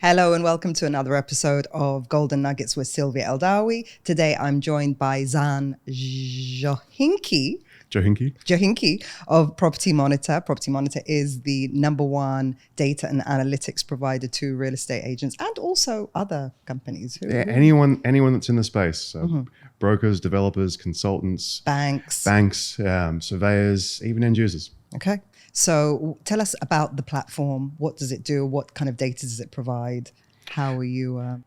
Hello and welcome to another episode of Golden Nuggets with Sylvia Eldawi. Today I'm joined by Zhann Jochinke of Property Monitor. Property Monitor is the #1 data and analytics provider to real estate agents and also other companies. Anyone that's in the space. So brokers, developers, consultants, banks, surveyors, even end users. Okay. So tell us about the platform. What does it do? What kind of data does it provide? How are you?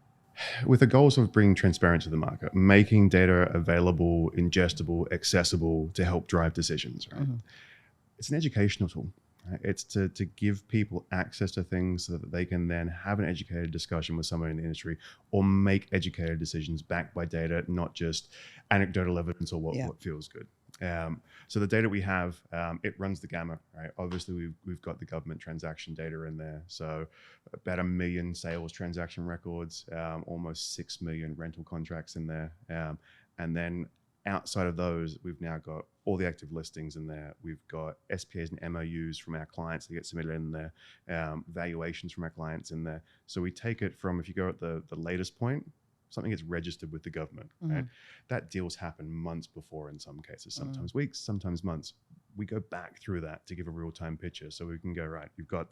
With the goals of bringing transparency to the market, making data available, ingestible, accessible to help drive decisions. Right? It's an educational tool. Right? It's to give people access to things so that they can then have an educated discussion with someone in the industry or make educated decisions backed by data, not just anecdotal evidence or what feels good. So the data we have, it runs the gamut, right? Obviously, we've got the government transaction data in there. So about 1 million sales transaction records, almost 6 million rental contracts in there. And then outside of those, we've now got all the active listings in there. We've got SPAs and MOUs from our clients that get submitted in there, valuations from our clients in there. So we take it from, if you go at the latest point, something gets registered with the government, right? That deals happen months before in some cases, sometimes weeks, sometimes months. We go back through that to give a real-time picture so we can go, right, you've got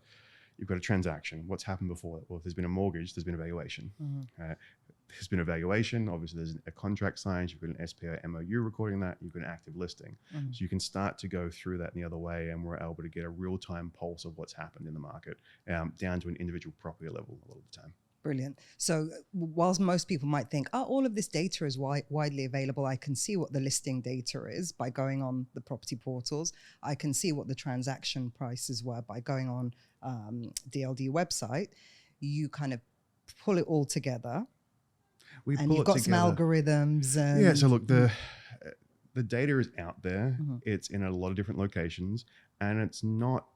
a transaction. What's happened before? Well, if there's been a mortgage, there's been a valuation. There's been a valuation. Obviously, there's a contract signed. You've got an SPA or MOU recording that. You've got an active listing. So you can start to go through that in the other way, and we're able to get a real-time pulse of what's happened in the market down to an individual property level a lot of the time. Brilliant. So whilst most people might think, all of this data is widely available, I can see what the listing data is by going on the property portals. I can see what the transaction prices were by going on DLD website. You kind of pull it all together. And you've got some algorithms. Yeah, so look, the data is out there. It's in a lot of different locations, and it's not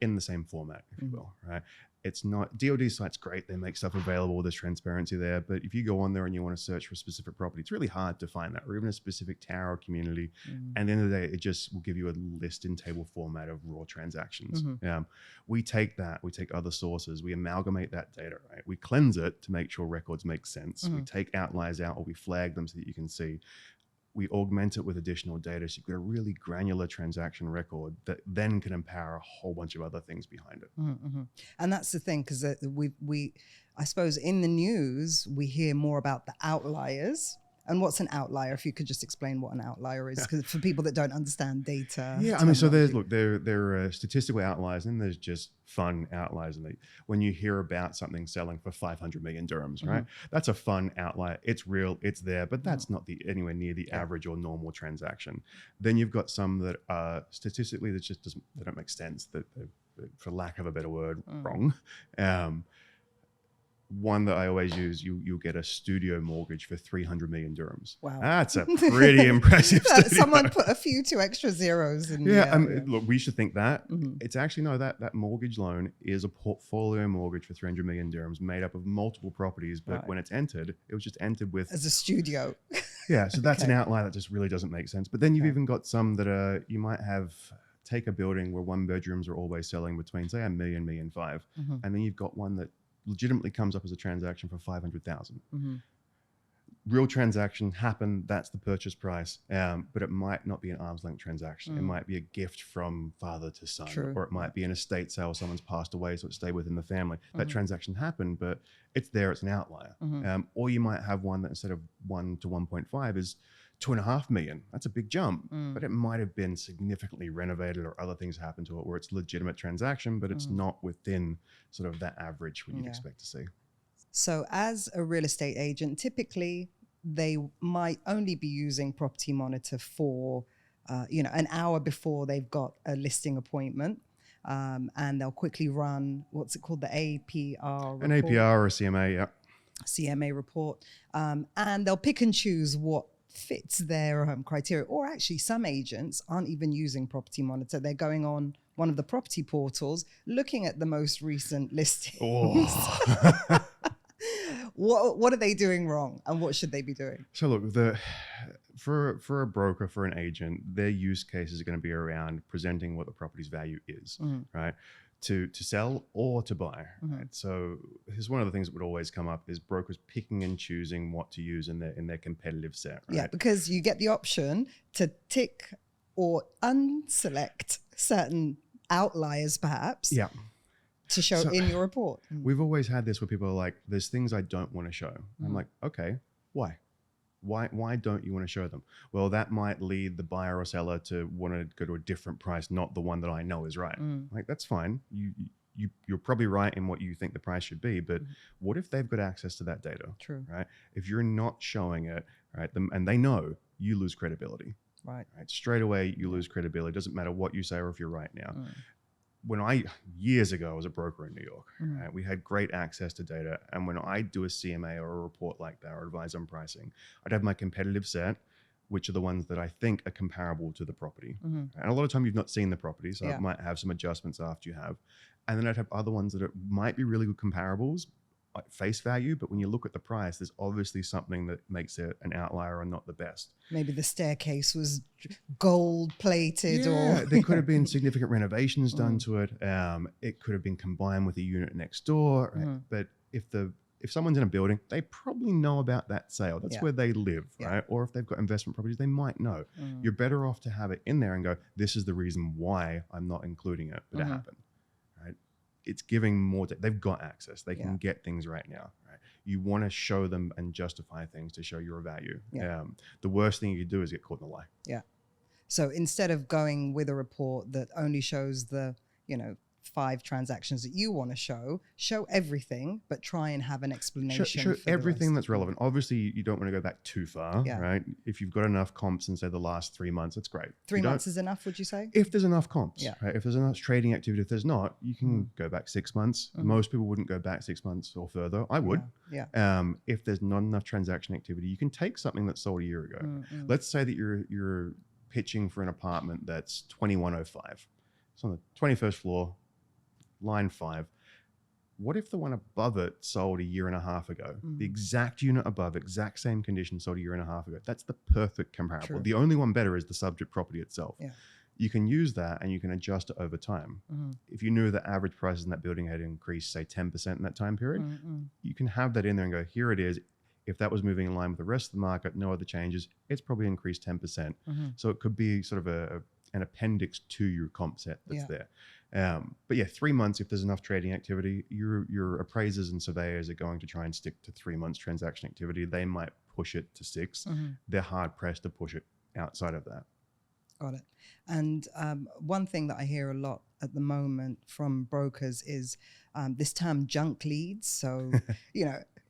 in the same format, if you will, right? It's not, DLD site's great, they make stuff available, there's transparency there, but if you go on there and you want to search for a specific property, it's really hard to find that, or even a specific tower or community. And at the end of the day, it just will give you a list in table format of raw transactions. We take that, we take other sources, we amalgamate that data, right? We cleanse it to make sure records make sense. We take outliers out, or we flag them so that you can see. We augment it with additional data, so you've got a really granular transaction record that then can empower a whole bunch of other things behind it. And that's the thing, because I suppose in the news, we hear more about the outliers. And what's an outlier? If you could just explain what an outlier is, because for people that don't understand data. Yeah, I mean, so there are statistical outliers, and there's just fun outliers. And when you hear about something selling for 500 million dirhams, right? That's a fun outlier. It's real, it's there, but that's not anywhere near the average or normal transaction. Then you've got some that are statistically that just they don't make sense. That for lack of a better word, wrong. One that I always use, you'll get a studio mortgage for 300 million dirhams. Wow. That's a pretty impressive studio. Someone put a few two extra zeros in. Look, we should think that. It's actually, no, that mortgage loan is a portfolio mortgage for 300 million dirhams made up of multiple properties, but when it's entered, it was just entered with... As a studio. Yeah, so that's an outlier that just really doesn't make sense. But then you've even got some that you might have... Take a building where one bedrooms are always selling between, say, $1 million, $1.5 million. And then you've got one that legitimately comes up as a transaction for 500,000. Real transaction happened, that's the purchase price, but it might not be an arm's length transaction. It might be a gift from father to son, or it might be an estate sale, someone's passed away, so it stayed within the family. That transaction happened, but it's there, it's an outlier. Or you might have one that instead of 1 to 1.5 is 2.5 million. That's a big jump, but it might have been significantly renovated or other things happen to it where it's a legitimate transaction, but it's not within sort of that average what you'd expect to see. So as a real estate agent, typically they might only be using Property Monitor for, an hour before they've got a listing appointment. And they'll quickly run, what's it called? The APR report? An APR or a CMA, yeah. CMA report. And they'll pick and choose what fits their criteria. Or actually, some agents aren't even using Property Monitor. They're going on one of the property portals, looking at the most recent listings. What are they doing wrong, and what should they be doing? So look, for a broker, for an agent, their use cases are going to be around presenting what the property's value is, right? to sell or to buy. Right? So here's one of the things that would always come up is brokers picking and choosing what to use in their competitive set. Right? Yeah, because you get the option to tick or unselect certain outliers, perhaps. Yeah. To show in your report. We've always had this where people are like, there's things I don't want to show. I'm like, okay, why? Why don't you want to show them? Well, that might lead the buyer or seller to want to go to a different price, not the one that I know is right. Like, that's fine. You're probably right in what you think the price should be, but what if they've got access to that data? True. Right? If you're not showing it, right, and they know, you lose credibility. Right. Straight away, you lose credibility. It doesn't matter what you say or if you're right now. When years ago, I was a broker in New York, right? We had great access to data. And when I do a CMA or a report like that or advise on pricing, I'd have my competitive set, which are the ones that I think are comparable to the property. And a lot of time you've not seen the property, so it might have some adjustments after you have. And then I'd have other ones that might be really good comparables, like face value, but when you look at the price, there's obviously something that makes it an outlier or not the best. Maybe the staircase was gold plated, or there could have been significant renovations done to it. It could have been combined with a unit next door. Right? But if someone's in a building, they probably know about that sale. That's where they live, right? Or if they've got investment properties, they might know. You're better off to have it in there and go, this is the reason why I'm not including it, but it happened. It's giving more, they've got access. They can get things right now. Right? You want to show them and justify things to show your value. The worst thing you could do is get caught in the lie. Yeah. So instead of going with a report that only shows the, 5 transactions that you want to show everything, but try and have an explanation. Show everything that's relevant. Obviously, you don't want to go back too far, right? If you've got enough comps in, say, the last 3 months, that's great. 3 months is enough, would you say? If there's enough comps, right? If there's enough trading activity, if there's not, you can go back 6 months. Most people wouldn't go back 6 months or further. I would. If there's not enough transaction activity, you can take something that sold a year ago. Let's say that you're pitching for an apartment that's 2105. It's on the 21st floor, line 5. What if the one above it sold a year and a half ago? The exact unit above, exact same condition, sold a year and a half ago. That's the perfect comparable. True. The only one better is the subject property itself. You can use that and you can adjust it over time. If you knew the average prices in that building had increased, say, 10% in that time period, you can have that in there and go, here it is. If that was moving in line with the rest of the market, no other changes, it's probably increased 10%. So it could be sort of an appendix to your comp set that's there. But 3 months, if there's enough trading activity, your appraisers and surveyors are going to try and stick to 3 months transaction activity. They might push it to 6. They're hard pressed to push it outside of that. Got it. And one thing that I hear a lot at the moment from brokers is this term junk leads. So,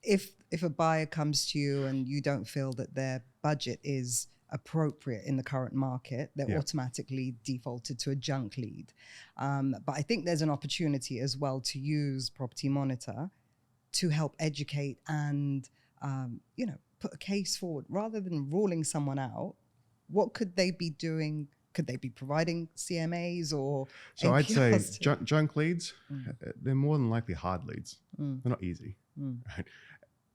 if a buyer comes to you and you don't feel that their budget is appropriate in the current market, they're automatically defaulted to a junk lead. But I think there's an opportunity as well to use Property Monitor to help educate and, put a case forward rather than ruling someone out. What could they be doing? Could they be providing CMAs or? So I'd say junk leads, they're more than likely hard leads. They're not easy. Right?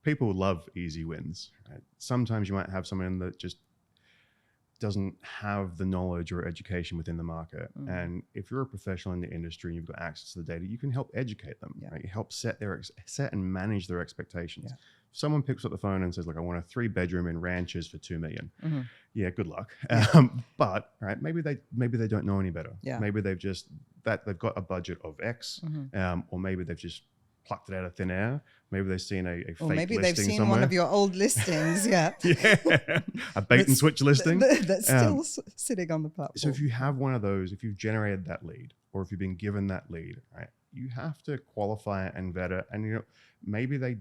People love easy wins. Right? Sometimes you might have someone that just doesn't have the knowledge or education within the market. And if you're a professional in the industry and you've got access to the data, you can help educate them. Right? You help set and manage their expectations. If someone picks up the phone and says, look, I want a 3-bedroom in Ranches for $2 million. Yeah, good luck. But right, maybe they don't know any better. Maybe they've got a budget of X, or maybe they've just plucked it out of thin air. Maybe they've seen a fake listing somewhere. Or maybe they've seen one of your old listings, a bait and switch listing. That's still sitting on the platform. So if you have one of those, if you've generated that lead, or if you've been given that lead, right, you have to qualify it and vet it. And maybe they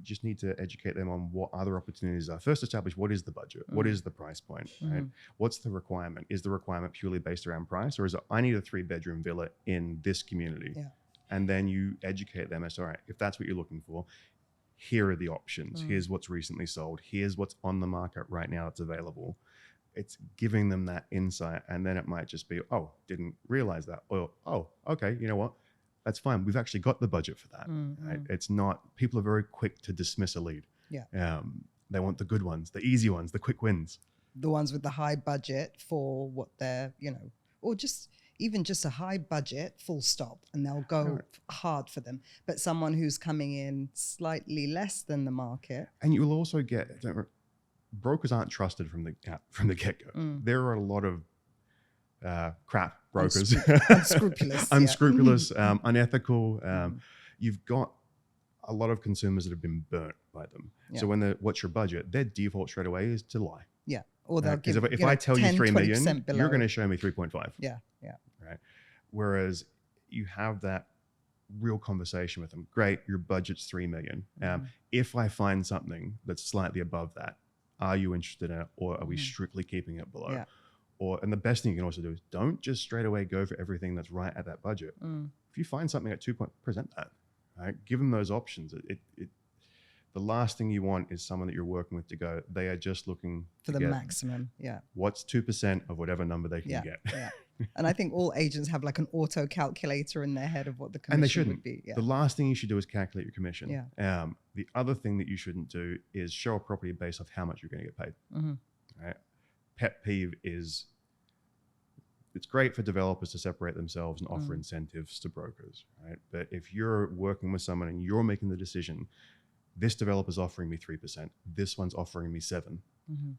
just need to educate them on what other opportunities are. First, establish what is the budget, what is the price point, right? What's the requirement? Is the requirement purely based around price, or is it I need a 3-bedroom villa in this community? And then you educate them as, all right, if that's what you're looking for, here are the options. Here's what's recently sold. Here's what's on the market right now that's available. It's giving them that insight. And then it might just be, oh, didn't realize that. Or, oh, okay, you know what? That's fine. We've actually got the budget for that. Right? It's not, people are very quick to dismiss a lead. They want the good ones, the easy ones, the quick wins. The ones with the high budget for what they're, or just, even just a high budget, full stop, and they'll go hard for them. But someone who's coming in slightly less than the market. And you will also get, brokers aren't trusted from the get-go. There are a lot of crap brokers, unscrupulous, unethical. You've got a lot of consumers that have been burnt by them. So when what's your budget, their default straight away is to lie. Yeah. Or they'll give, if I tell 10, you 3 million, below. you're going to show me 3.5. Yeah. Right. Whereas you have that real conversation with them. Great, your budget's 3 million. If I find something that's slightly above that, are you interested in it, or are we strictly keeping it below? Yeah. And the best thing you can also do is don't just straight away go for everything that's right at that budget. If you find something at 2 point, present that. Right? Give them those options. The last thing you want is someone that you're working with to go, they are just looking for the maximum. Yeah. What's 2% of whatever number they can get? Yeah. And I think all agents have like an auto calculator in their head of what the commission would be. Yeah. The last thing you should do is calculate your commission. Yeah. The other thing that you shouldn't do is show a property based off how much you're going to get paid. Right? Pet peeve is, it's great for developers to separate themselves and offer incentives to brokers, right? But if you're working with someone and you're making the decision, this developer's offering me 3%, this one's offering me 7%,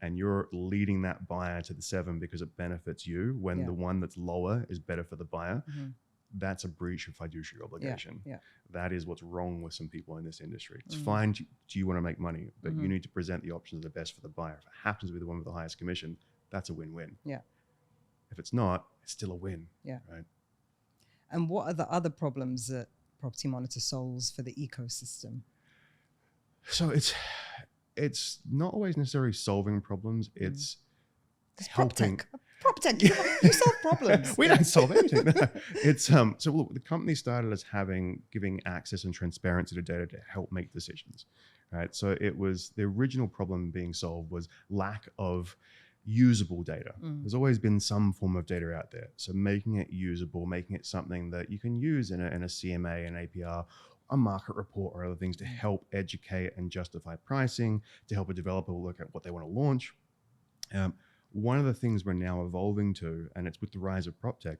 and you're leading that buyer to the 7% because it benefits you when the one that's lower is better for the buyer, that's a breach of fiduciary obligation. That is what's wrong with some people in this industry. It's fine, do you want to make money, but you need to present the options that are best for the buyer. If it happens to be the one with the highest commission, that's a win-win. If it's not, it's still a win. Right? And what are the other problems that Property Monitor solves for the ecosystem? So it's not always necessarily solving problems. It's helping. PropTech, you solve problems. We don't solve anything. It's so look, the company started as giving access and transparency to data to help make decisions. Right. So it was the original problem being solved was lack of usable data. There's always been some form of data out there. So making it usable, making it something that you can use in a CMA, an APR, a market report, or other things to help educate and justify pricing, to help a developer look at what they want to launch. One of the things we're now evolving to, and it's with the rise of PropTech,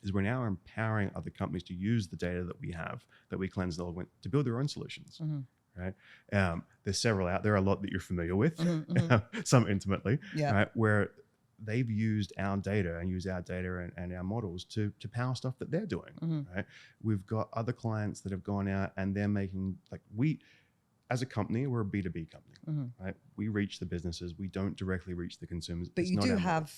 is we're now empowering other companies to use the data that we have, that we cleanse to build their own solutions. Right? There's several out there, a lot that you're familiar with, some intimately, right? Where they've used our data and our models to power stuff that they're doing, right? We've got other clients that have gone out and they're making, as a company, we're a B2B company, right? We reach the businesses. We don't directly reach the consumers. But you do have,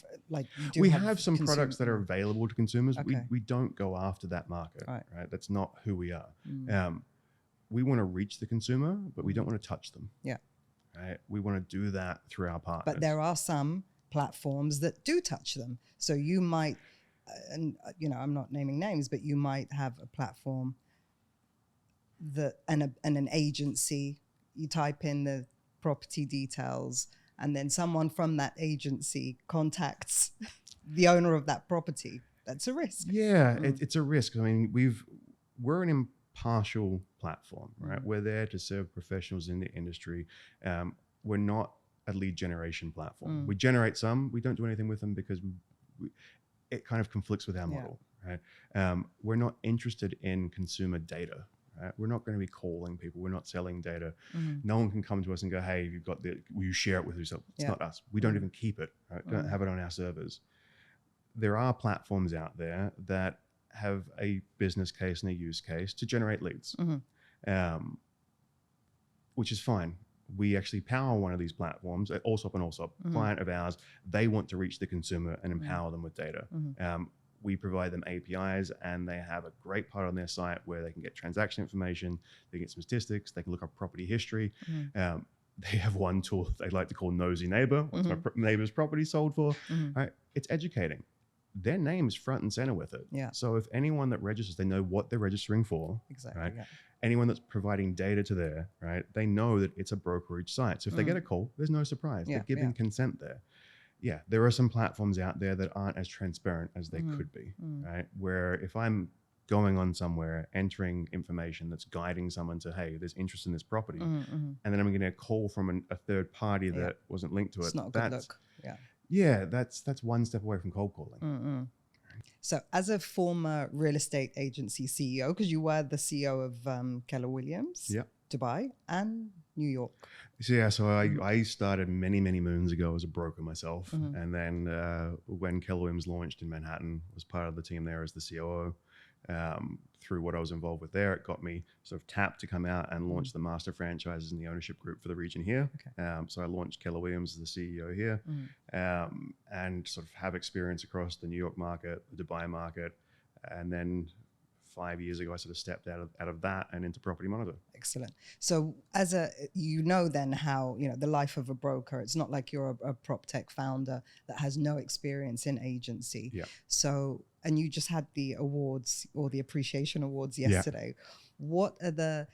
we have some products that are available to consumers. We don't go after that market, right? That's not who we are. We want to reach the consumer, but we don't want to touch them. Right? We want to do that through our partners. But there are some platforms that do touch them. So you might, and I'm not naming names, but you might have a platform and an agency. You type in the property details, and then someone from that agency contacts the owner of that property. That's a risk. Yeah, it's a risk. I mean, we're an impartial platform, right? We're there to serve professionals in the industry. We're not a lead generation platform. We generate some. We don't do anything with them because it kind of conflicts with our model, right? We're not interested in consumer data. Right? We're not going to be calling people. We're not selling data. No one can come to us and go, "Hey, you've got will you share it with yourself?" It's not us. We don't even keep it. Right? Don't have it on our servers. There are platforms out there that have a business case and a use case to generate leads, which is fine. We actually power one of these platforms, Allsop and Allsop, client of ours. They want to reach the consumer and empower them with data. We provide them APIs, and they have a great part on their site where they can get transaction information, they get some statistics, they can look up property history. They have one tool they like to call Nosy Neighbor. What's my neighbor's property sold for? Right? It's educating. Their name is front and center with it. So if anyone that registers, they know what they're registering for. Exactly. Right? Anyone that's providing data to there, right? They know that it's a brokerage site. So if they get a call, there's no surprise. They're giving consent there. Yeah, there are some platforms out there that aren't as transparent as they could be, right? Where if I'm going on somewhere, entering information that's guiding someone to, hey, there's interest in this property, and then I'm getting a call from a third party that wasn't linked to it. It's not a good look. Yeah, that's one step away from cold calling. So as a former real estate agency CEO, because you were the CEO of Keller Williams, Yeah. Dubai and New York. So I started many, many moons ago as a broker myself. And then when Keller Williams launched in Manhattan, was part of the team there as the COO. Through what I was involved with there, it got me sort of tapped to come out and launch the master franchises in the ownership group for the region here. Okay. So I launched Keller Williams as the CEO here, and sort of have experience across the New York market, the Dubai market, and then 5 years ago I sort of stepped out of that and into Property Monitor. Excellent. So then how, the life of a broker, it's not like you're a prop tech founder that has no experience in agency. Yeah. So, and you just had the awards or the appreciation awards yesterday. Yeah.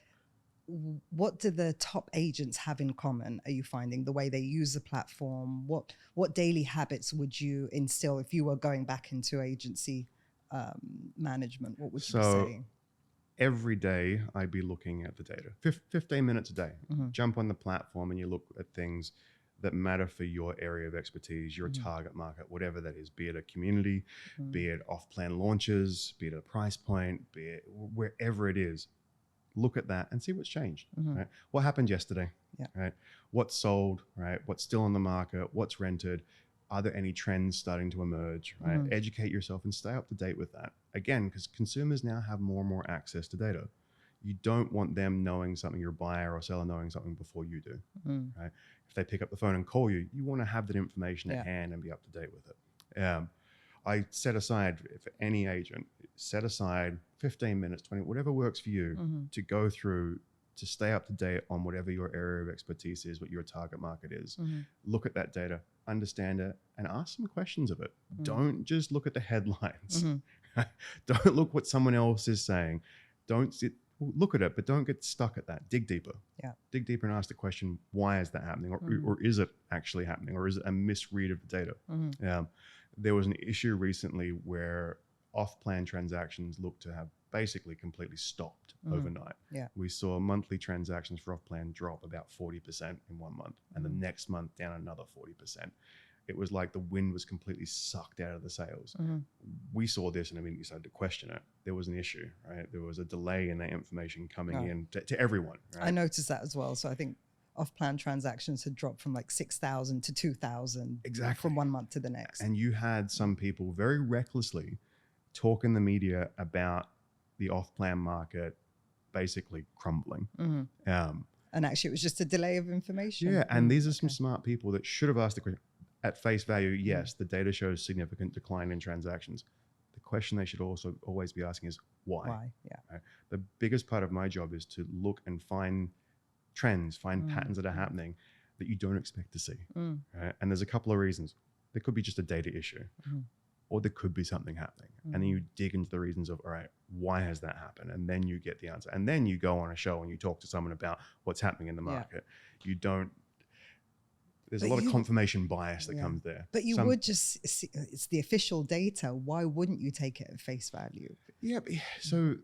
What do the top agents have in common? Are you finding the way they use the platform? What daily habits would you instill if you were going back into agency management? What would you be saying? Every day I'd be looking at the data, 15 minutes a day. Jump on the platform and you look at things that matter for your area of expertise, your target market, whatever that is, be it a community, be it off-plan launches, be it a price point, be it wherever it is. Look at that and see what's changed. Right? What happened yesterday? Yeah. Right? What's sold? Right? What's still on the market? What's rented? Are there any trends starting to emerge? Right? Educate yourself and stay up to date with that. Again, because consumers now have more and more access to data. You don't want them knowing something, your buyer or seller knowing something before you do. Right? If they pick up the phone and call you, you want to have that information at hand and be up to date with it. I set aside, for any agent, set aside 15 minutes, 20, whatever works for you to go through, to stay up to date on whatever your area of expertise is, what your target market is. Look at that data, understand it, and ask some questions of it. Don't just look at the headlines. Don't look what someone else is saying. Look at it, but don't get stuck at that. Dig deeper. Yeah. Dig deeper and ask the question, why is that happening? Or is it actually happening? Or is it a misread of the data? There was an issue recently where off-plan transactions looked to have basically completely stopped overnight. Yeah. We saw monthly transactions for off-plan drop about 40% in 1 month, and the next month down another 40%. It was like the wind was completely sucked out of the sails. We saw this and immediately started to question it. There was an issue, right? There was a delay in that information coming in to everyone. Right? I noticed that as well. So I think off-plan transactions had dropped from like 6,000 to 2,000 from 1 month to the next. And you had some people very recklessly talk in the media about the off-plan market basically crumbling. And actually it was just a delay of information. Yeah, and these are some smart people that should have asked the question. At face value, yes, the data shows significant decline in transactions. The question they should also always be asking is why? Why? Yeah. Right? The biggest part of my job is to look and find trends, find patterns that are happening that you don't expect to see. Right? And there's a couple of reasons. There could be just a data issue, or there could be something happening. And then you dig into the reasons of, all right, why has that happened? And then you get the answer. And then you go on a show and you talk to someone about what's happening in the market. You don't. There's a lot of confirmation bias that comes there. But you would just see, it's the official data. Why wouldn't you take it at face value? Yeah. So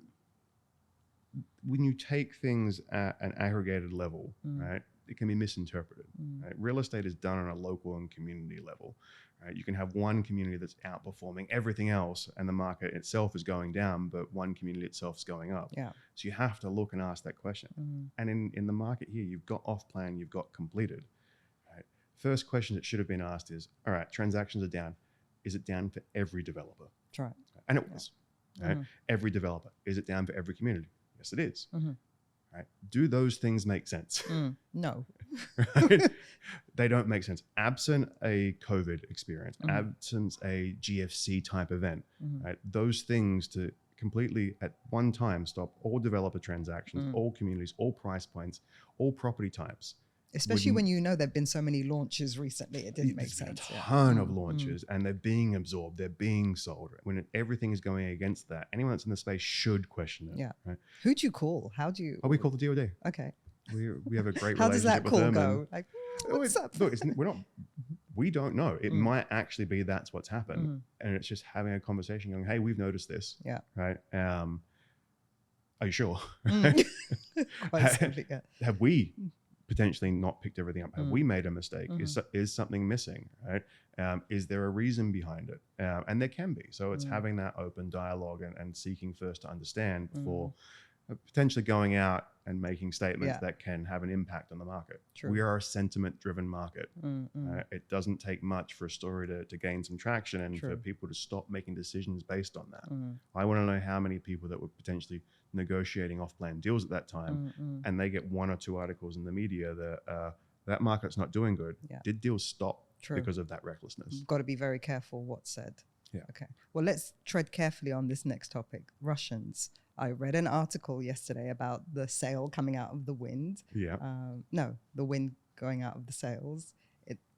when you take things at an aggregated level, right, it can be misinterpreted. Right? Real estate is done on a local and community level. Right? You can have one community that's outperforming everything else and the market itself is going down, but one community itself is going up. Yeah. So you have to look and ask that question. And in the market here, you've got off-plan, you've got completed. First question that should have been asked is, all right, transactions are down. Is it down for every developer? That's right. And it was. Right? Every developer. Is it down for every community? Yes, it is. Right? Do those things make sense? No. Right? They don't make sense. Absent a COVID experience, absent a GFC type event, right? Those things to completely at one time stop all developer transactions, all communities, all price points, all property types. Especially when you know there've been so many launches recently, it didn't make sense. A ton of launches and they're being absorbed, they're being sold. When everything is going against that, anyone that's in the space should question it. Yeah. Right? Who do you call? How do you? Oh, we call the DOD. Okay. We have a great How does relationship that with call them. go? Like, what's up? Look, we don't know. It might actually be that's what's happened. And it's just having a conversation going, hey, we've noticed this. Yeah. Right. Are you sure? Quite simply, yeah. Have we potentially not picked everything up? Have we made a mistake? Is something missing, right? Is there a reason behind it? And there can be. So it's having that open dialogue and seeking first to understand before potentially going out and making statements that can have an impact on the market. True. We are a sentiment-driven market. It doesn't take much for a story to gain some traction and for people to stop making decisions based on that. I want to know how many people that were potentially negotiating off-plan deals at that time, and they get 1 or 2 articles in the media that that market's not doing good. Did deals stop because of that recklessness? You've got to be very careful what's said. Yeah. Okay. Well, let's tread carefully on this next topic. Russians. I read an article yesterday about the sail coming out of the wind. Yeah. No, the wind going out of the sails.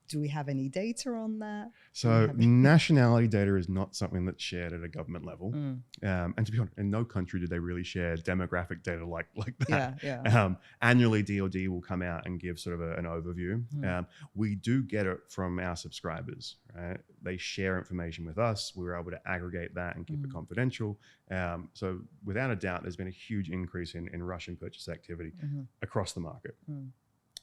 Do we have any data on that? So nationality data is not something that's shared at a government level. And to be honest, in no country do they really share demographic data like that. Annually, DoD will come out and give sort of an overview. We do get it from our subscribers, right? They share information with us. We were able to aggregate that and keep it confidential. So without a doubt, there's been a huge increase in Russian purchase activity across the market.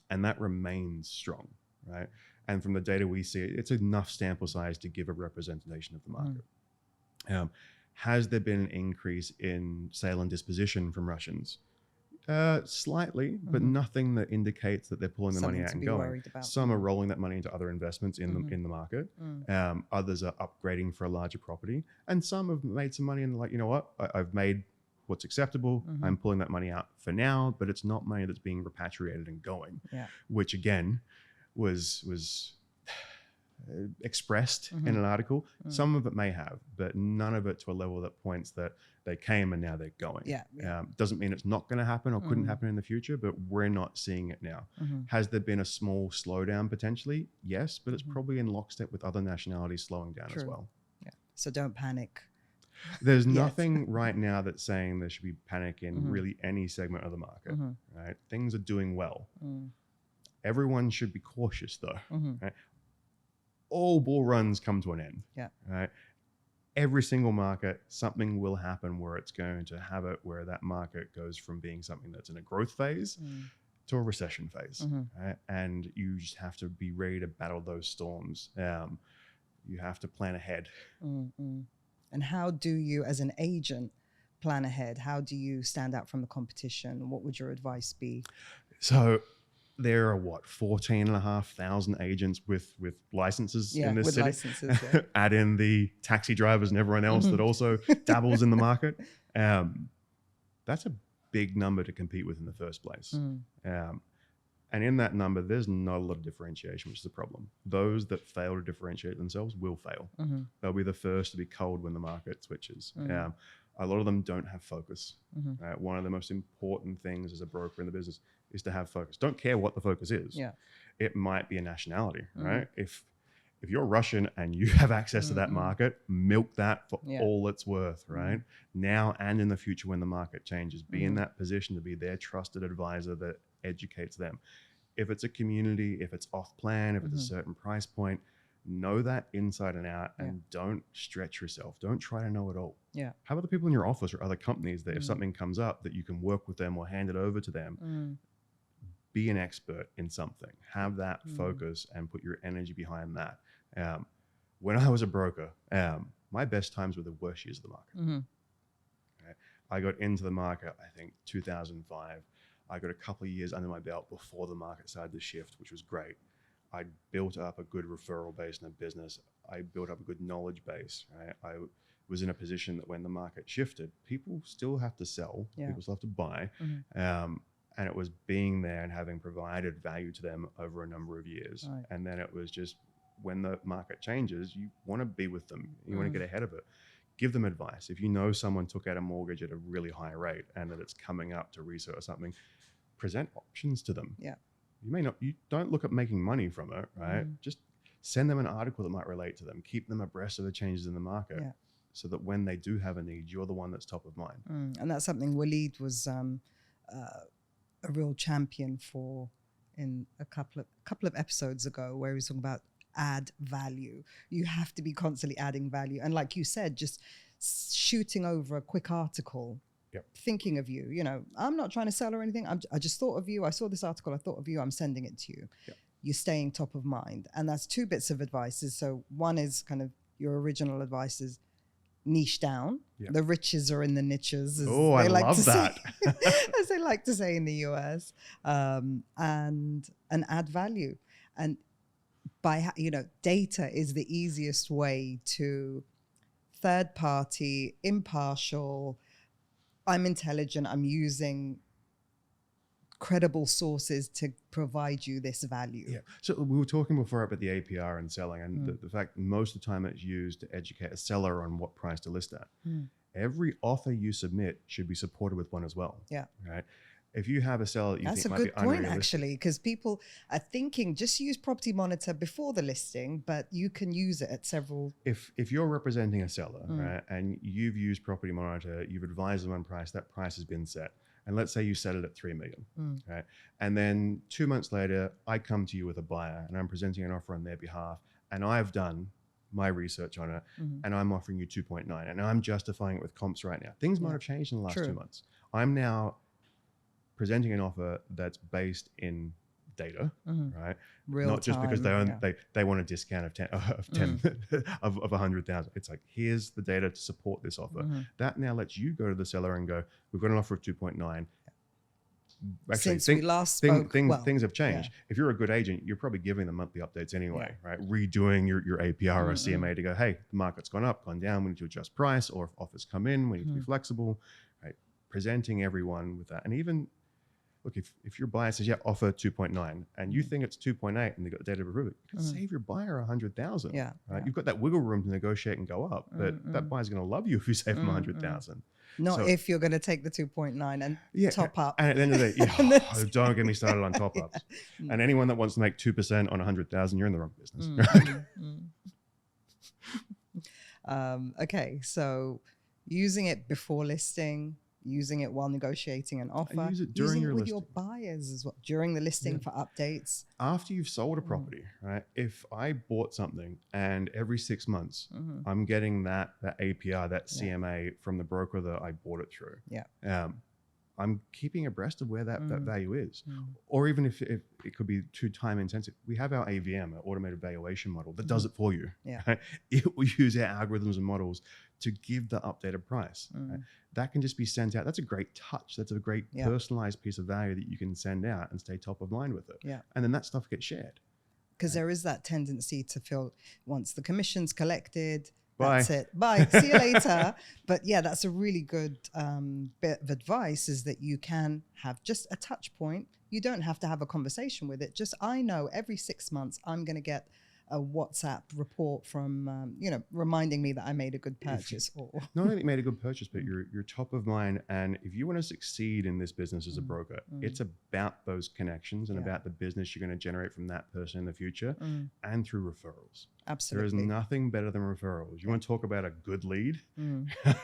And that remains strong, right? And from the data we see, it's enough sample size to give a representation of the market. Has there been an increase in sale and disposition from Russians? Slightly, but nothing that indicates that they're pulling the money out and going. Some are rolling that money into other investments in the market. Others are upgrading for a larger property. And some have made some money and like, you know what, I've made what's acceptable. I'm pulling that money out for now, but it's not money that's being repatriated and going, which again, was expressed in an article. Some of it may have, but none of it to a level that points that they came and now they're going. Doesn't mean it's not going to happen or couldn't happen in the future, but we're not seeing it now. Has there been a small slowdown potentially? Yes, but it's probably in lockstep with other nationalities slowing down as well. So don't panic. There's nothing right now that's saying there should be panic in really any segment of the market, right? Things are doing well. Everyone should be cautious though. Right? All bull runs come to an end. Right? Every single market, something will happen where it's going to have it, where that market goes from being something that's in a growth phase to a recession phase. Right? And you just have to be ready to battle those storms. You have to plan ahead. And how do you, as an agent, plan ahead? How do you stand out from the competition? What would your advice be? So there are 14,500 agents with licenses in this city. Licenses, Add in the taxi drivers and everyone else that also dabbles in the market. That's a big number to compete with in the first place. And in that number, there's not a lot of differentiation, which is the problem. Those that fail to differentiate themselves will fail. They'll be the first to be culled when the market switches. A lot of them don't have focus. One of the most important things as a broker in the business is to have focus. Don't care what the focus is. It might be a nationality, right? If you're Russian and you have access to that market, milk that for all it's worth, right? Now and in the future when the market changes, be in that position to be their trusted advisor that educates them. If it's a community, if it's off plan, if it's a certain price point, know that inside and out and don't stretch yourself. Don't try to know it all. Have other people in your office or other companies that if something comes up that you can work with them or hand it over to them. Be an expert in something. Have that focus and put your energy behind that. When I was a broker, my best times were the worst years of the market. I got into the market, I think 2005. I got a couple of years under my belt before the market started to shift, which was great. I built up a good referral base in the business. I built up a good knowledge base. Right? I was in a position that when the market shifted, people still have to sell, people still have to buy. And it was being there and having provided value to them over a number of years. And then it was just when the market changes, you want to be with them. You want to get ahead of it. Give them advice. If you know someone took out a mortgage at a really high rate and that it's coming up to reset or something, present options to them. You don't look at making money from it, right? Just send them an article that might relate to them. Keep them abreast of the changes in the market so that when they do have a need, you're the one that's top of mind. And that's something Waleed was a real champion for in a couple of episodes ago, where he was talking about add value. You have to be constantly adding value. And like you said, just shooting over a quick article thinking of you. You know, I'm not trying to sell or anything. I just thought of you. I saw this article. I thought of you. I'm sending it to you. Yep. You're staying top of mind. And that's two bits of advice. So one is kind of your original advice is niche down. Yep. The riches are in the niches. Oh, I love that. As they like to say in the US. And add value. And by, you know, data is the easiest way to third party, impartial, I'm intelligent, I'm using credible sources to provide you this value. Yeah. So we were talking before about the APR and selling, and the fact most of the time it's used to educate a seller on what price to list at. Every offer you submit should be supported with one as well. Yeah. Right. If you have a seller that you That's think a might good be point, unrealistic, actually, because people are thinking just use Property Monitor before the listing, but you can use it at several. if you're representing a seller, right, and you've used Property Monitor, you've advised them on price, that price has been set. And let's say you set it at 3 million, right? And then 2 months later, I come to you with a buyer and I'm presenting an offer on their behalf, and I've done my research on it, and I'm offering you 2.9, and I'm justifying it with comps right now. Things might have changed in the last 2 months. I'm now presenting an offer that's based in data, right? Real Not just because they want a discount of 10 of 100,000. It's like, here's the data to support this offer. That now lets you go to the seller and go, we've got an offer of 2.9. Actually, Since we last spoke, things have changed. If you're a good agent, you're probably giving them monthly updates anyway, right? Redoing your APR or CMA to go, hey, the market's gone up, gone down, we need to adjust price, or if offers come in, we need to be flexible, right? Presenting everyone with that. And even, look, if your buyer says, yeah, offer 2.9, and you think it's 2.8 and they've got the data to prove it, you can save your buyer 100,000. Yeah, right? You've got that wiggle room to negotiate and go up, but that buyer's going to love you if you save them 100,000. Not if you're going to take the 2.9 and top up. And at the end of the day, don't get me started on top ups. And anyone that wants to make 2% on 100,000, you're in the wrong business. Okay, so using it before listing, using it while negotiating an offer, use it during your with listing. your buyers as well, during the listing for updates. After you've sold a property, right? If I bought something and every 6 months I'm getting that APR, that CMA from the broker that I bought it through. I'm keeping abreast of where that value is. Or even if it could be too time intensive, we have our AVM, our automated valuation model, that does it for you. Right? It will use our algorithms and models to give the updated price. Right? That can just be sent out. That's a great touch. That's a great personalized piece of value that you can send out and stay top of mind with it. And then that stuff gets shared. Because there is that tendency to feel once the commission's collected, Bye. that's it. Bye. See you later. But yeah, that's a really good bit of advice, is that you can have just a touch point. You don't have to have a conversation with it. Just, I know every 6 months I'm going to get a WhatsApp report from, reminding me that I made a good purchase. Not only that you made a good purchase, but you're top of mind. And if you want to succeed in this business as a broker, it's about those connections and about the business you're going to generate from that person in the future and through referrals. Absolutely. There is nothing better than referrals. You want to talk about a good lead?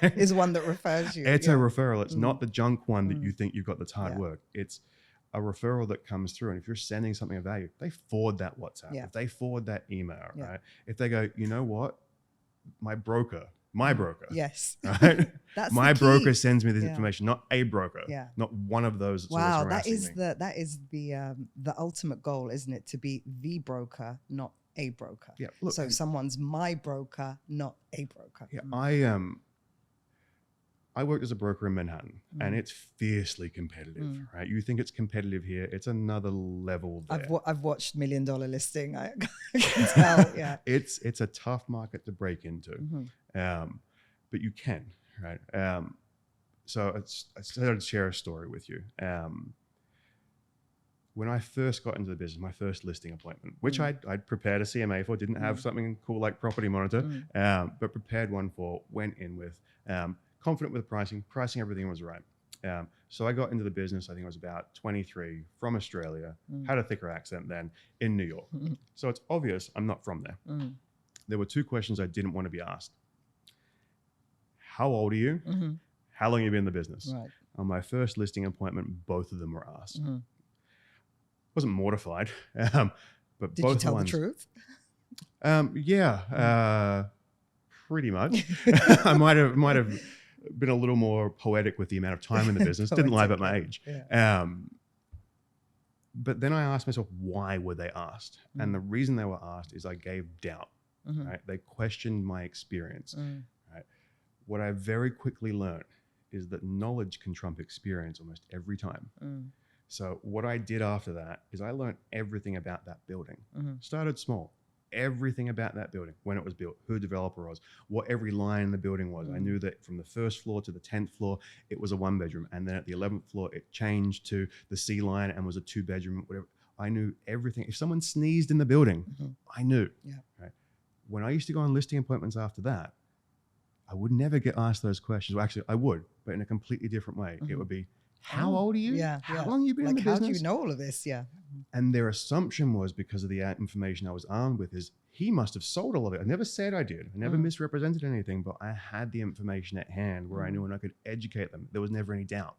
Is one that refers you. It's a referral. It's not the junk one that you think you've got that's hard work. It's a referral that comes through. And if you're sending something of value, they forward that WhatsApp. If they forward that email, right? If they go, you know what? My broker. Yes. Right? That's my the key. broker sends me this information, not a broker. Not one of those. Wow, that is the ultimate goal, isn't it? To be the broker, not a broker. Yeah. Look, so someone's my broker, not a broker. Yeah. I worked as a broker in Manhattan, and it's fiercely competitive, right? You think it's competitive here, it's another level there. I've watched $1 Million Listing. I can tell. Yeah, it's a tough market to break into, but you can, right? So I started to share a story with you. When I first got into the business, my first listing appointment, which I'd prepared a CMA for, didn't have something cool like Property Monitor, but prepared one for, went in with. Confident with pricing everything was right. So I got into the business, I think I was about 23, from Australia, had a thicker accent then, in New York. So it's obvious I'm not from there. There were 2 questions I didn't want to be asked. How old are you? How long have you been in the business? Right. On my first listing appointment, both of them were asked. Wasn't mortified, but did both you tell ones, the truth? Yeah, pretty much. I might have been a little more poetic with the amount of time in the business. Didn't lie about my age. Yeah. But then I asked myself, why were they asked? And the reason they were asked is I gave doubt. Right? They questioned my experience. Right? What I very quickly learned is that knowledge can trump experience almost every time. So what I did after that is I learned everything about that building. Started small. Everything about that building, when it was built, who the developer was, what every line in the building was. I knew that from the first floor to the 10th floor, it was a 1-bedroom. And then at the 11th floor, it changed to the C line and was a 2-bedroom, whatever. I knew everything. If someone sneezed in the building, I knew. Yeah. Right? When I used to go on listing appointments after that, I would never get asked those questions. Well, actually, I would, but in a completely different way. It would be, how old are you? Yeah. How long have you been in the business? How do you know all of this? Yeah. And their assumption was, because of the information I was armed with, is he must have sold all of it. I never said I did. I never misrepresented anything, but I had the information at hand where I knew and I could educate them. There was never any doubt.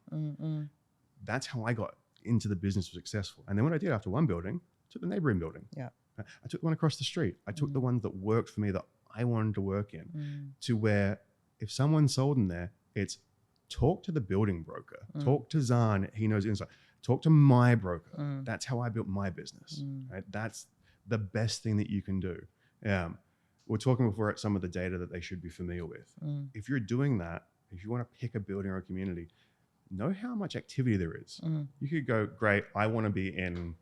That's how I got into the business, was successful. And then what I did after one building, I took the neighboring building. Yeah. I took the one across the street. I took the ones that worked for me, that I wanted to work in, to where if someone sold in there, it's talk to the building broker, talk to Zhann, he knows inside, talk to my broker. That's how I built my business. Right? That's the best thing that you can do. We're talking before at some of the data that they should be familiar with. If you're doing that, if you want to pick a building or a community, know how much activity there is. You could go, great, I want to be in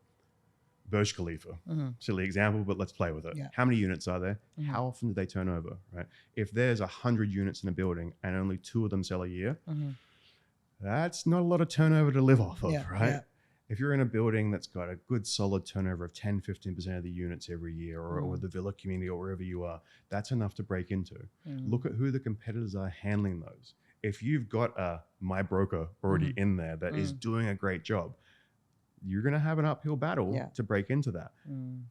Burj Khalifa. Silly example, but let's play with it. Yeah. How many units are there? How often do they turn over? Right? If there's 100 units in a building and only 2 of them sell a year, that's not a lot of turnover to live off of, right? Yeah. If you're in a building that's got a good solid turnover of 10, 15% of the units every year, or the villa community or wherever you are, that's enough to break into. Look at who the competitors are handling those. If you've got a my broker already in there that is doing a great job, you're going to have an uphill battle to break into that.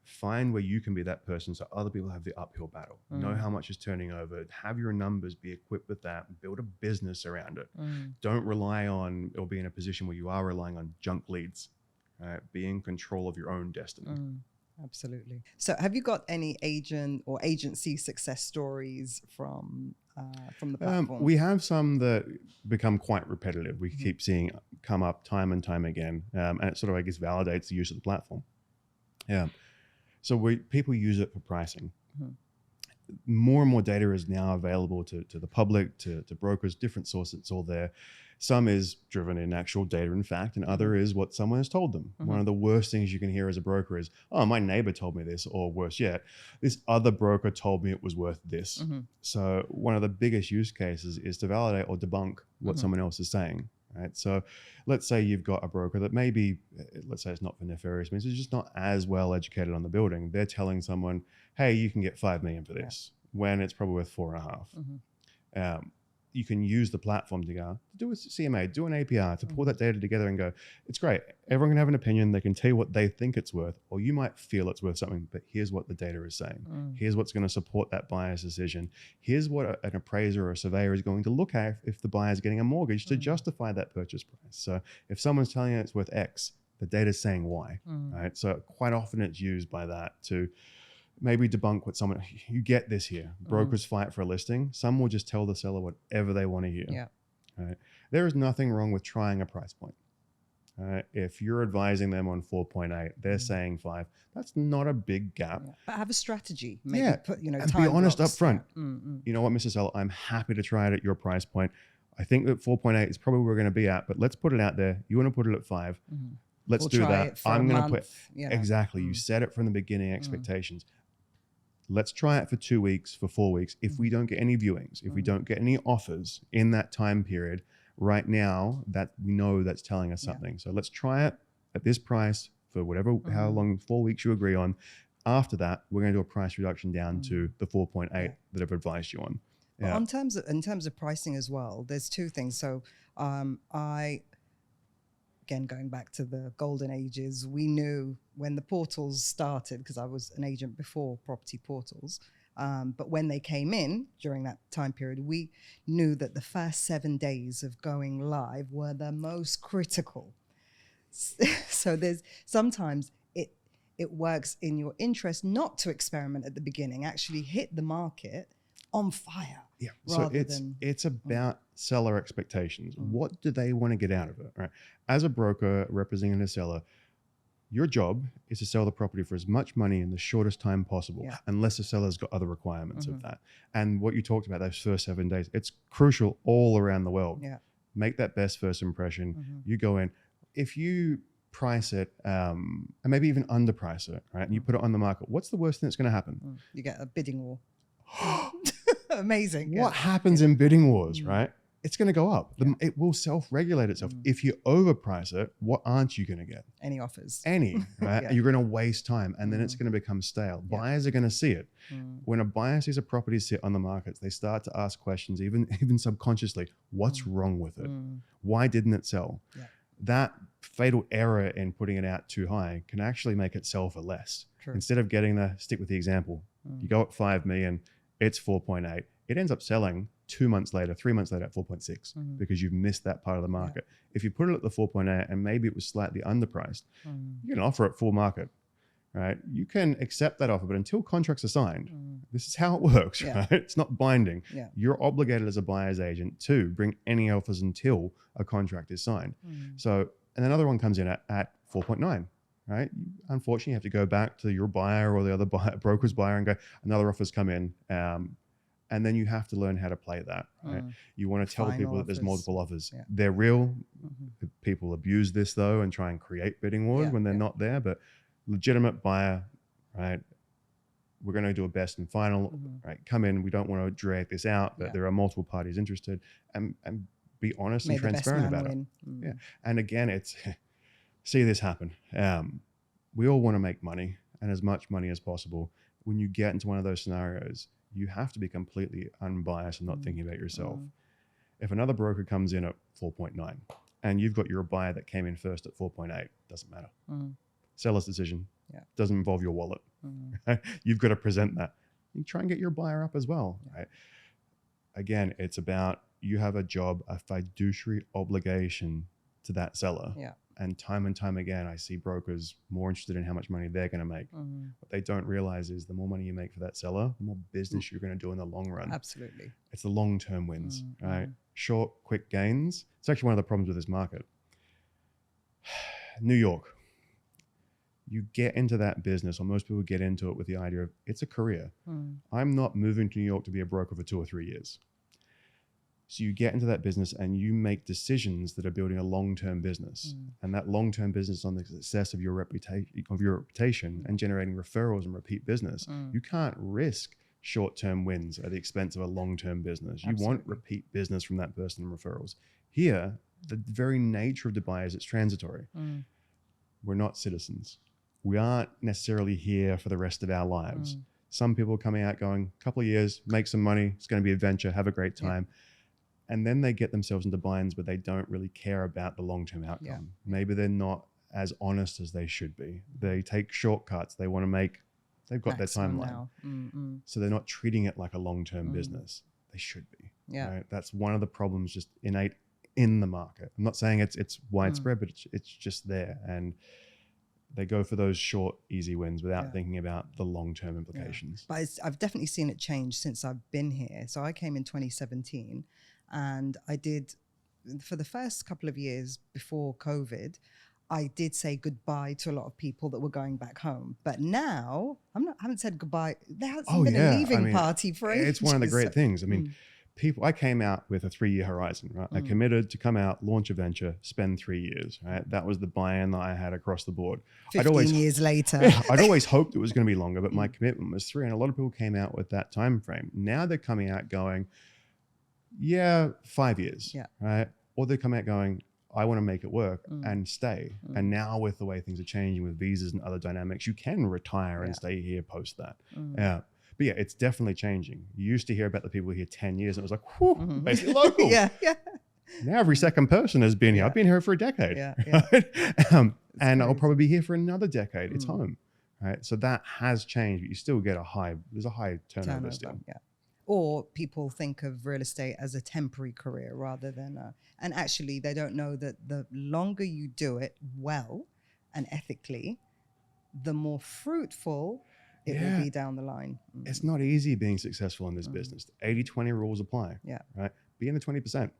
Find where you can be that person so other people have the uphill battle. Know how much is turning over. Have your numbers, be equipped with that. Build a business around it. Don't rely on, or be in a position where you are relying on junk leads. Be in control of your own destiny. Absolutely. So have you got any agent or agency success stories from the platform? We have some that become quite repetitive. We keep seeing come up time and time again. And it sort of, I guess, validates the use of the platform. So people use it for pricing. More and more data is now available to the public, to brokers, different sources. It's all there. Some is driven in actual data and fact, and other is what someone has told them. One of the worst things you can hear as a broker is, oh, my neighbor told me this, or worse yet, this other broker told me it was worth this. So one of the biggest use cases is to validate or debunk what someone else is saying. Right? So let's say you've got a broker that maybe, let's say it's not for nefarious means, it's just not as well educated on the building. They're telling someone, hey, you can get 5 million for this, when it's probably worth 4.5. You can use the platform to go, do a CMA, do an APR, to pull that data together and go, it's great. Everyone can have an opinion. They can tell you what they think it's worth, or you might feel it's worth something, but here's what the data is saying. Here's what's going to support that buyer's decision. Here's what an appraiser or a surveyor is going to look at if the buyer's getting a mortgage to justify that purchase price. So if someone's telling you it's worth X, the data's saying Y, right? So quite often it's used by that to maybe debunk what someone, you get this here. Brokers fight for a listing. Some will just tell the seller whatever they want to hear. Right? There is nothing wrong with trying a price point. If you're advising them on 4.8, they're saying 5. That's not a big gap. But have a strategy. Maybe put, and be honest up front. You know what, Mr. Seller, I'm happy to try it at your price point. I think that 4.8 is probably where we're going to be at, but let's put it out there. You want to put it at 5. Let's do that. I'm going to put, exactly. You set it from the beginning, expectations. Let's try it for 2 weeks, for 4 weeks. If we don't get any viewings, if we don't get any offers in that time period, right now, that we know that's telling us something. So let's try it at this price for whatever, how long, 4 weeks you agree on. After that, we're going to do a price reduction down to the 4.8 that I've advised you on. Well, in terms of pricing as well, there's 2 things. So again, going back to the golden ages, we knew when the portals started, because I was an agent before property portals, but when they came in during that time period, we knew that the first 7 days of going live were the most critical. So there's sometimes it works in your interest not to experiment at the beginning, actually hit the market, on fire. Yeah. So rather than it's about seller expectations. What do they want to get out of it, right? As a broker representing a seller, your job is to sell the property for as much money in the shortest time possible, unless the seller's got other requirements of that. And what you talked about, those first 7 days, it's crucial all around the world. Yeah. Make that best first impression. You go in. If you price it and maybe even underprice it, right? And you put it on the market, what's the worst thing that's going to happen? You get a bidding war. Amazing. What happens in bidding wars, right? It's going to go up. It will self-regulate itself. If you overprice it, what aren't you going to get? Any offers. Any, right? You're going to waste time, and then it's going to become stale. Buyers are going to see it. When a buyer sees a property sit on the market, they start to ask questions, even subconsciously. What's wrong with it? Why didn't it sell? That fatal error in putting it out too high can actually make it sell for less. True. Instead of stick with the example, you go at 5 million, it's 4.8. It ends up selling 2 months later, 3 months later at 4.6 because you've missed that part of the market. If you put it at the 4.8 and maybe it was slightly underpriced, you can offer it full market, right? You can accept that offer, but until contracts are signed, this is how it works, right? It's not binding. You're obligated as a buyer's agent to bring any offers until a contract is signed. So, and another one comes in at 4.9. Right? Unfortunately, you have to go back to your buyer or the other broker's buyer and go, another offer's come in. And then you have to learn how to play that. Right? You want to tell people that there's multiple offers. They're real. People abuse this though and try and create bidding wars when they're not there. But legitimate buyer, right? We're going to do a best and final. Right? Come in. We don't want to drag this out. But there are multiple parties interested, and be honest and transparent about it. Yeah. And again, it's see this happen. We all want to make money and as much money as possible. When you get into one of those scenarios, you have to be completely unbiased and not thinking about yourself. If another broker comes in at 4.9 and you've got your buyer that came in first at 4.8, doesn't matter. Seller's decision. Doesn't involve your wallet. Right? You've got to present that. You try and get your buyer up as well. Right? Again, it's about you have a job, a fiduciary obligation to that seller. And time again, I see brokers more interested in how much money they're going to make. What they don't realize is the more money you make for that seller, the more business you're going to do in the long run. Absolutely. It's the long-term wins, right? Short, quick gains. It's actually one of the problems with this market. New York. You get into that business, or most people get into it with the idea of it's a career. I'm not moving to New York to be a broker for 2 or 3 years. So you get into that business and you make decisions that are building a long-term business, and that long-term business on the success of your reputation and generating referrals and repeat business. You can't risk short-term wins at the expense of a long-term business. You want repeat business from that person and referrals. Here, the very nature of Dubai is it's transitory. We're not citizens. We aren't necessarily here for the rest of our lives. Some people coming out going, couple of years, make some money, it's going to be adventure, have a great time. And then they get themselves into binds where they don't really care about the long-term outcome. Maybe they're not as honest as they should be. They take shortcuts. They want to make, they've got their timeline. So they're not treating it like a long-term business. They should be. Right? That's one of the problems just innate in the market. I'm not saying it's widespread, but it's just there. And they go for those short, easy wins without thinking about the long-term implications. But I've definitely seen it change since I've been here. So I came in 2017. And I did, for the first couple of years before COVID, I did say goodbye to a lot of people that were going back home. But now, I haven't said goodbye. There hasn't been a leaving party for ages. It's one of the great things. I mean, I came out with a 3-year horizon, right? I committed to come out, launch a venture, spend 3 years, right? That was the buy-in that I had across the board. 15 years later. I'd always hoped it was going to be longer, but my commitment was 3. And a lot of people came out with that time frame. Now they're coming out going, 5 years, right? Or they come out going, I want to make it work and stay. And now with the way things are changing with visas and other dynamics, you can retire and stay here post that. But it's definitely changing. You used to hear about the people here 10 years and it was like, whew, basically local. Now every second person has been here. I've been here for a decade. Right? And I'll probably be here for another decade. It's home, right? So that has changed, but you still get there's a high turnover still. Or people think of real estate as a temporary career rather than and actually they don't know that the longer you do it well and ethically, the more fruitful it will be down the line. It's not easy being successful in this business. 80-20 rules apply. Yeah. Right. Be in the 20%.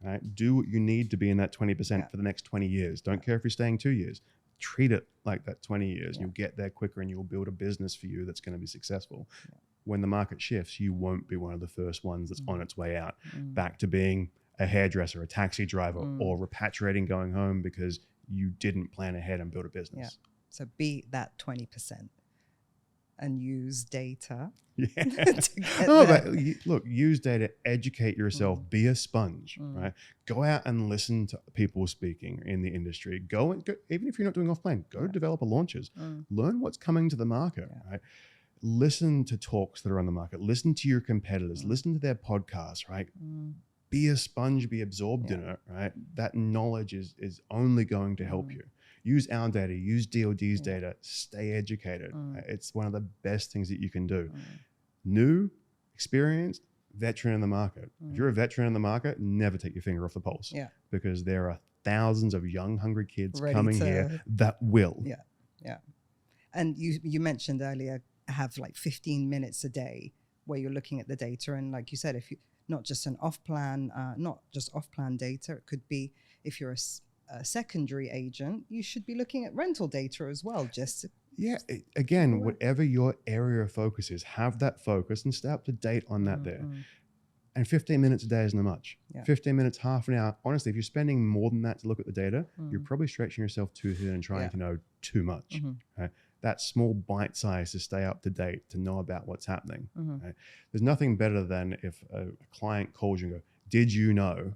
Right. Do what you need to be in that 20% for the next 20 years. Don't care if you're staying 2 years. Treat it like that 20 years. You'll get there quicker and you'll build a business for you that's going to be successful. When the market shifts, you won't be one of the first ones that's on its way out, back to being a hairdresser, a taxi driver, or repatriating, going home because you didn't plan ahead and build a business. So be that 20% and use data. But look, use data, educate yourself, be a sponge, right? Go out and listen to people speaking in the industry. Go, even if you're not doing off-plan, go to developer launches. Learn what's coming to the market, right? Listen to talks that are on the market. Listen to your competitors. Listen to their podcasts, right? Be a sponge, be absorbed in it, right? That knowledge is only going to help you. Use our data, use DOD's data, stay educated. It's one of the best things that you can do. New, experienced, veteran in the market. If you're a veteran in the market, never take your finger off the pulse. Because there are thousands of young, hungry kids coming here that will. And you mentioned earlier, have like 15 minutes a day where you're looking at the data. And like you said, if you not just off-plan data, it could be if you're a secondary agent, you should be looking at rental data as well. Again, whatever your area of focus is, have that focus and stay up to date on that there. And 15 minutes a day isn't much. 15 minutes, half an hour. Honestly, if you're spending more than that to look at the data, you're probably stretching yourself too thin and trying to know too much. Right? That small bite size to stay up to date, to know about what's happening. Right? There's nothing better than if a client calls you and goes, did you know?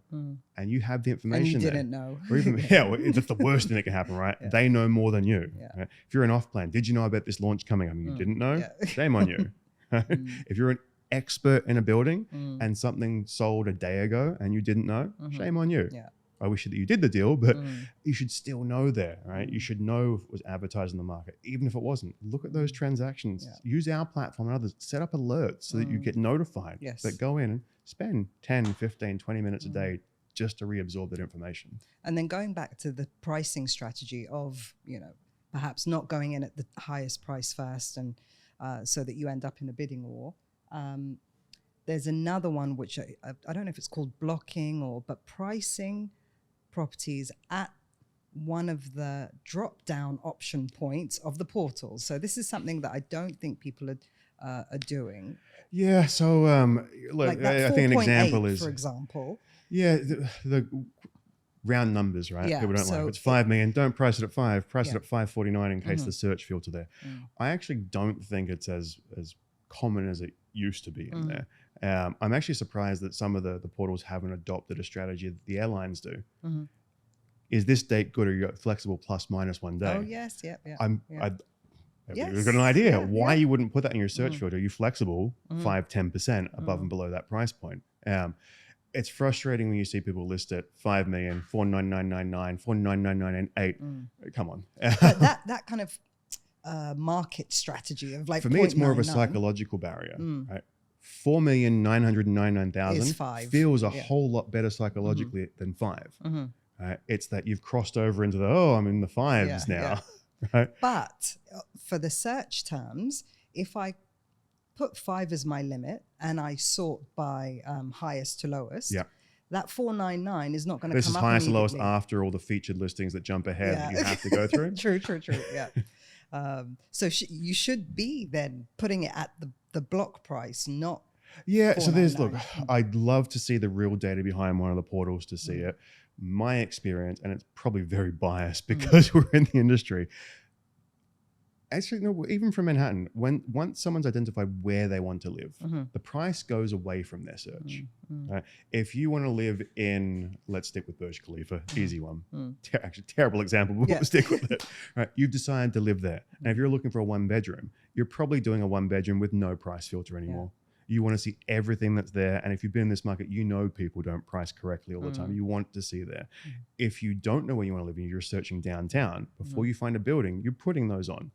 And you have the information. And you didn't know. Or even, it's the worst thing that can happen, right? They know more than you. Right? If you're an off-plan, did you know about this launch coming up? You didn't know? Shame on you. If you're an expert in a building and something sold a day ago and you didn't know, shame on you. I wish that you did the deal, but you should still know there, right? You should know if it was advertised in the market, even if it wasn't. Look at those transactions. Use our platform and others. Set up alerts so that you get notified. But go in and spend 10, 15, 20 minutes a day just to reabsorb that information. And then going back to the pricing strategy of, perhaps not going in at the highest price first, and so that you end up in a bidding war. There's another one which I don't know if it's called blocking but pricing properties at one of the drop-down option points of the portals. So this is something that I don't think people are doing. Yeah. So look, like that I think an example is, for example. Yeah, the round numbers, right? People don't like. It's 5 million. Don't price it at 5. Price it at 549 in case the search filter there. I actually don't think it's as common as it used to be in there. I'm actually surprised that some of the portals haven't adopted a strategy that the airlines do. Is this date good, or you got flexible plus minus 1 day? Oh yes, We've got an idea why you wouldn't put that in your search filter. Are you flexible 5-10% above and below that price point? It's frustrating when you see people list at 5 million, 49999, 49998. Come on. But that kind of market strategy of like, for me, it's more of a psychological barrier, right? 4,999,000 feels a whole lot better psychologically than 5. It's that you've crossed over into I'm in the 5s now. Right? But for the search terms, if I put 5 as my limit and I sort by highest to lowest, that 499 is not going to come up. This is highest to lowest after all the featured listings that jump ahead that you have to go through. True. Yeah. So you should be then putting it at the block price, not. Yeah. So I'd love to see the real data behind one of the portals to see it. My experience, and it's probably very biased because we're in the industry. Actually, no, even from Manhattan, once someone's identified where they want to live, the price goes away from their search. Right? If you want to live in, let's stick with Burj Khalifa, easy one. Actually, terrible example, but we'll stick with it. Right? You've decided to live there. And if you're looking for a 1-bedroom, you're probably doing a 1-bedroom with no price filter anymore. You want to see everything that's there. And if you've been in this market, people don't price correctly all the time. You want to see there. If you don't know where you want to live and you're searching downtown, before you find a building, you're putting those on.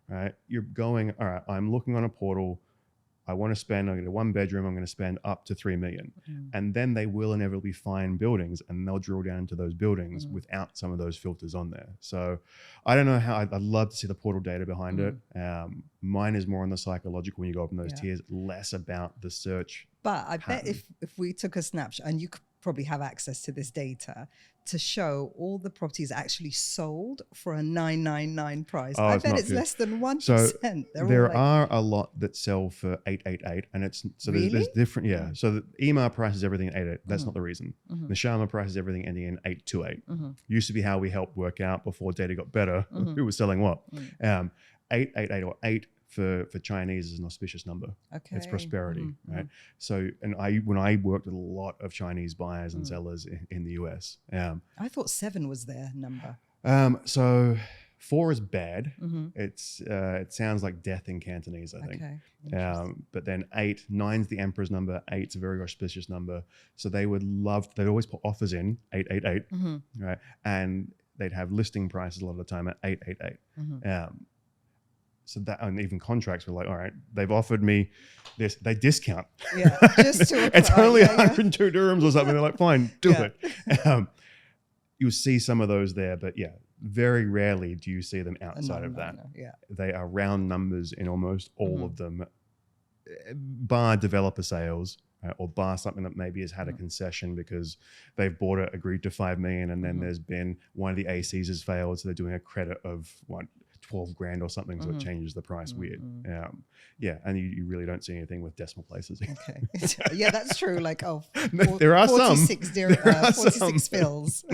Right? You're going, all right, I'm looking on a portal. I want to spend, I'm going to one bedroom, I'm going to spend up to 3 million. And then they will inevitably find buildings and they'll drill down into those buildings without some of those filters on there. So I don't know how, I'd love to see the portal data behind it. Mine is more on the psychological when you go up in those tiers, less about the search. But I bet if we took a snapshot, and you could probably have access to this data, to show all the properties actually sold for a 999 price. I bet it's less than 1%. So there are a lot that sell for 888, and it's so there's different. Yeah. So the EMA prices everything at 88. That's not the reason. The Sharma prices everything ending in 828. Used to be how we helped work out before data got better who was selling what. 888 or 8 for Chinese is an auspicious number. Okay. It's prosperity, right? So, and when I worked with a lot of Chinese buyers and sellers in the US. I thought 7 was their number. So 4 is bad. It sounds like death in Cantonese, I think. Okay. But then 9's the emperor's number. 8's a very auspicious number. So they'd always put offers in 888, right? And they'd have listing prices a lot of the time at 888. So that, and even contracts were like, all right, they've offered me this, they discount. Yeah, just to it's only 102 dirhams or something. They're like, fine, do it. You'll see some of those there, but very rarely do you see them outside of that. They are round numbers in almost all of them, bar developer sales. Or bar something that maybe has had a concession because they've bought it, agreed to 5 million, and then there's been one of the ACs has failed, so they're doing a credit of 12 grand or something, so it changes the price weird. And you really don't see anything with decimal places. Okay, yeah, that's true. Like there are 46 some. 46 fills.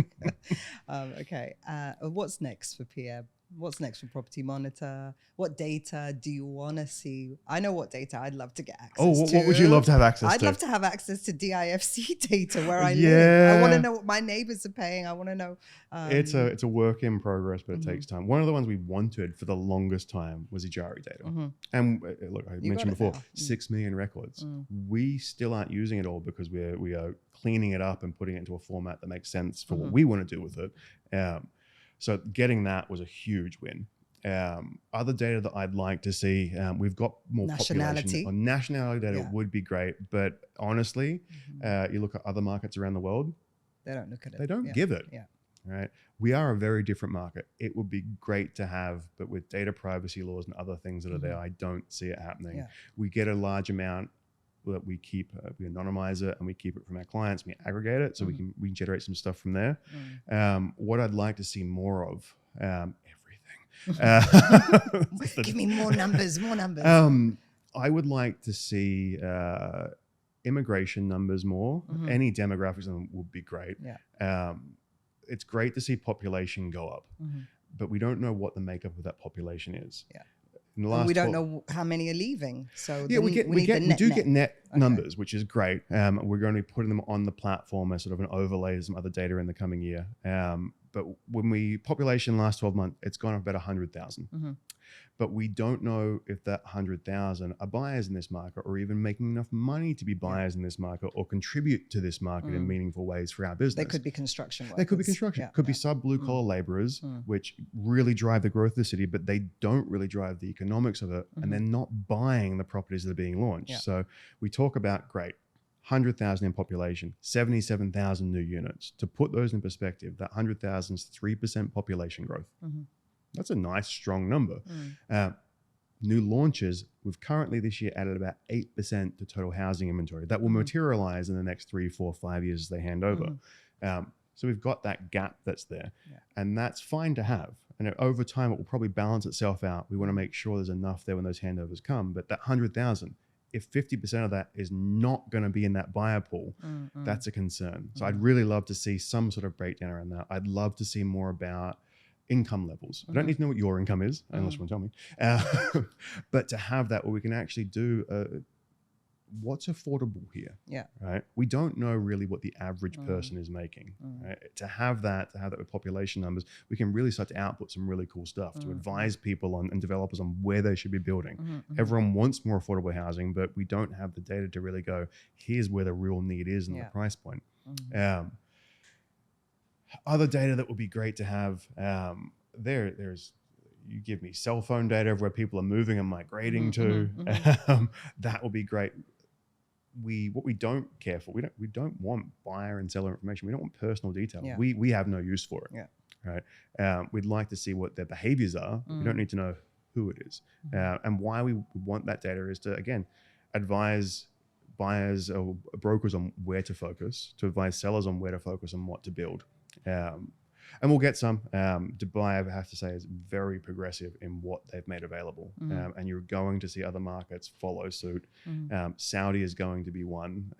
Okay, what's next for PM? What's next for Property Monitor? What data do you want to see? I know what data I'd love to get access to. What would you love to have access to? I'd love to have access to DIFC data where I live. I want to know what my neighbors are paying. I want to know. It's a work in progress, but it takes time. One of the ones we wanted for the longest time was Ijari data. And look, I mentioned before, 6 million records. We still aren't using it all because we are cleaning it up and putting it into a format that makes sense for what we want to do with it. So getting that was a huge win. Other data that I'd like to see, we've got more population. Or nationality data would be great, but honestly, you look at other markets around the world, they don't look at it. They don't give it. Right? We are a very different market. It would be great to have, but with data privacy laws and other things that are there, I don't see it happening. We get a large amount that we keep, we anonymize it and we keep it from our clients, we aggregate it so we can generate some stuff from there. What I'd like to see more of, everything. Give me more numbers, more numbers. I would like to see immigration numbers more. Any demographics would be great. It's great to see population go up, but we don't know what the makeup of that population is. We don't know how many are leaving. So we do get net numbers, which is great. We're going to be putting them on the platform as sort of an overlay to some other data in the coming year. But when population last 12 months, it's gone up about 100,000. But we don't know if that 100,000 are buyers in this market or even making enough money to be buyers in this market or contribute to this market in meaningful ways for our business. They could be construction workers. They could be construction. Could be sub-blue collar laborers, which really drive the growth of the city, but they don't really drive the economics of it. And they're not buying the properties that are being launched. So we talk about, great, 100,000 in population, 77,000 new units. To put those in perspective, that 100,000 is 3% population growth. That's a nice, strong number. New launches, we've currently this year added about 8% to total housing inventory. That will materialize in the next 3, 4, 5 years as they hand over. So we've got that gap that's there. And that's fine to have. And over time, it will probably balance itself out. We want to make sure there's enough there when those handovers come. But that 100,000, if 50% of that is not going to be in that buyer pool, that's a concern. So I'd really love to see some sort of breakdown around that. I'd love to see more about income levels. I don't need to know what your income is, unless you want to tell me. But to have that where we can actually do what's affordable here. Right. We don't know really what the average person is making. Right? To have that with population numbers, we can really start to output some really cool stuff to advise people on and developers on where they should be building. Everyone wants more affordable housing, but we don't have the data to really go, here's where the real need is and the price point. Other data that would be great to have, there's you give me cell phone data of where people are moving and migrating to. That will be great. What we don't care for, we don't want buyer and seller information. We don't want personal detail. Yeah. We have no use for it. Yeah. Right. We'd like to see what their behaviors are. We don't need to know who it is. And why we want that data is to, again, advise buyers or brokers on where to focus, to advise sellers on where to focus and what to build. And we'll get some. Dubai, I have to say, is very progressive in what they've made available. And you're going to see other markets follow suit. Saudi is going to be one.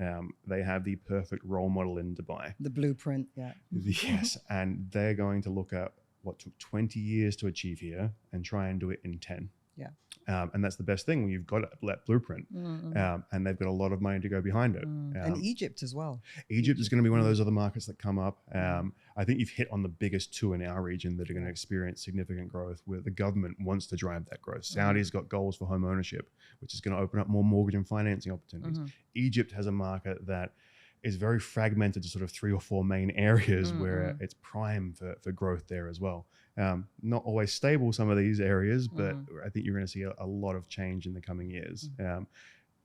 They have the perfect role model in Dubai. The blueprint, yeah. Yes, and they're going to look at what took 20 years to achieve here and try and do it in 10. Yeah. And that's the best thing when you've got that blueprint. And they've got a lot of money to go behind it. And Egypt as well. Egypt is going to be one of those other markets that come up. I think you've hit on the biggest two in our region that are going to experience significant growth, where the government wants to drive that growth. Saudi's got goals for home ownership, which is going to open up more mortgage and financing opportunities. Egypt has a market that is very fragmented to sort of 3 or 4 main areas where it's prime for growth there as well. Not always stable, some of these areas, but I think you're going to see a lot of change in the coming years.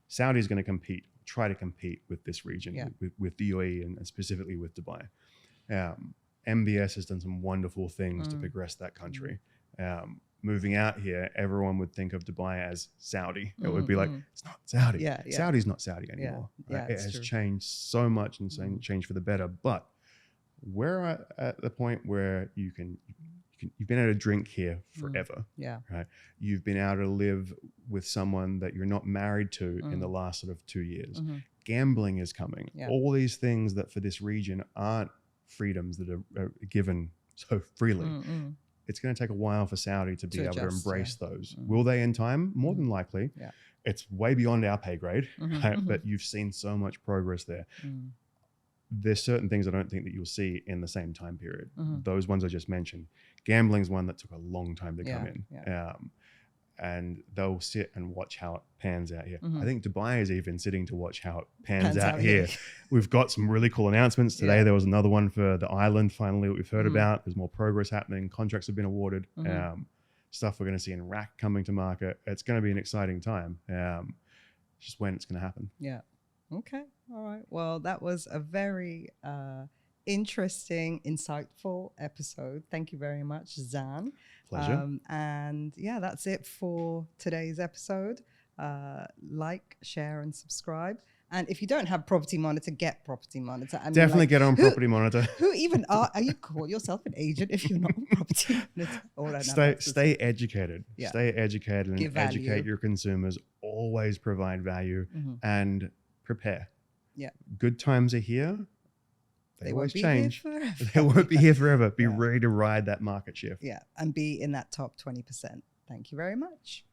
Saudi is going to try to compete with this region, with the UAE and specifically with Dubai. MBS has done some wonderful things to progress that country. Moving out here, everyone would think of Dubai as Saudi. It would be like, it's not Saudi. Saudi's not Saudi anymore. Right? It has changed so much and changed for the better. But we're at the point where you've been able to drink here forever. Right? You've been able to live with someone that you're not married to in the last sort of 2 years. Gambling is coming. All these things that for this region aren't freedoms that are given so freely. It's going to take a while for Saudi to be able to embrace those. Will they in time? More than likely. It's way beyond our pay grade, right? But you've seen so much progress there. There's certain things I don't think that you'll see in the same time period. Those ones I just mentioned. Gambling's one that took a long time to come in. And they'll sit and watch how it pans out here. I think Dubai is even sitting to watch how it pans out here. We've got some really cool announcements today. There was another one for the island finally that we've heard about. There's more progress happening. Contracts have been awarded. Stuff we're going to see in Iraq coming to market. It's going to be an exciting time. Just when it's going to happen. Okay. All right. Well, that was a very interesting, insightful episode. Thank you very much, Zhann. Pleasure. And yeah, that's it for today's episode. Like, share, and subscribe. And if you don't have Property Monitor, get Property Monitor. I mean, definitely get on Property Monitor. Who even are you call yourself an agent if you're not on Property Monitor? Stay educated. Stay educated and Give value. Educate your consumers. Always provide value and prepare. Good times are here. They always change. They won't be here forever. Be ready to ride that market shift. And be in that top 20%. Thank you very much.